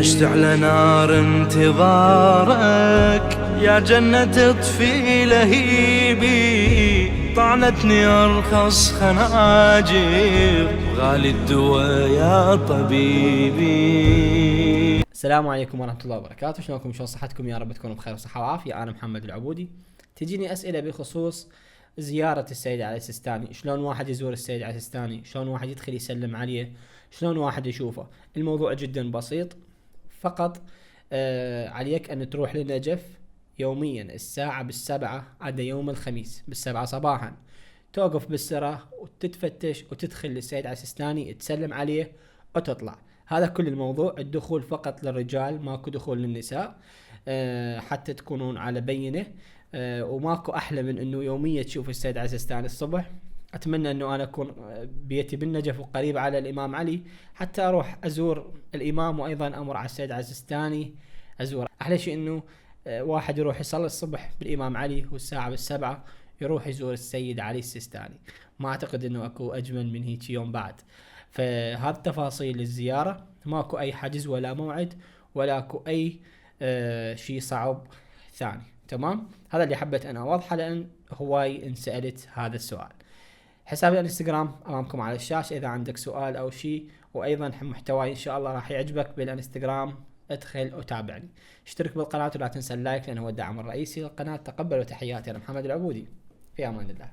عشت على نار انتظارك يا جنة تطفي لهيبي، طعنتني أرخص خناجر غالي الدواء يا طبيبي. السلام عليكم ورحمة الله وبركاته. شلونكم؟ شلون صحتكم؟ يا رب تكونوا بخير وصحة وعافية. أنا محمد العبودي. تجيني أسئلة بخصوص زيارة السيد علي السيستاني، شلون واحد يزور السيد علي السيستاني، شلون واحد يدخل يسلم عليه، شلون واحد يشوفه. الموضوع جدا بسيط، فقط عليك أن تروح للنجف يوميا الساعة بالسبعة عدا يوم الخميس بالسبعة صباحا، توقف بالسرة وتتفتش وتدخل للسيد علي السيستاني تسلم عليه وتطلع. هذا كل الموضوع. الدخول فقط للرجال، ماكو دخول للنساء، حتى تكونون على بينة. وماكو احلى من انه يوميا تشوف السيد علي السيستاني الصبح. اتمنى انه انا اكون بيتي بالنجف وقريب على الامام علي، حتى اروح ازور الامام وايضا امر على السيد علي السيستاني ازور. احلى شيء انه واحد يروح يصلي الصبح بالامام علي والساعة بالسبعة يروح يزور السيد علي السيستاني. ما اعتقد انه اكو اجمل من هيك يوم بعد. فهذه تفاصيل الزيارة، ماكو اي حجز ولا موعد ولا اكو اي شيء صعب ثاني. تمام، هذا اللي حبيت انا اوضحه لان هواي انسألت هذا السؤال. حسابي الانستغرام امامكم على الشاشة اذا عندك سؤال او شيء، وايضا محتواي ان شاء الله راح يعجبك بالانستغرام، ادخل وتابعني. اشترك بالقناة ولا تنسى اللايك لانه هو الدعم الرئيسي للقناة. تقبلوا تحياتي، انا محمد العبودي، في امان الله.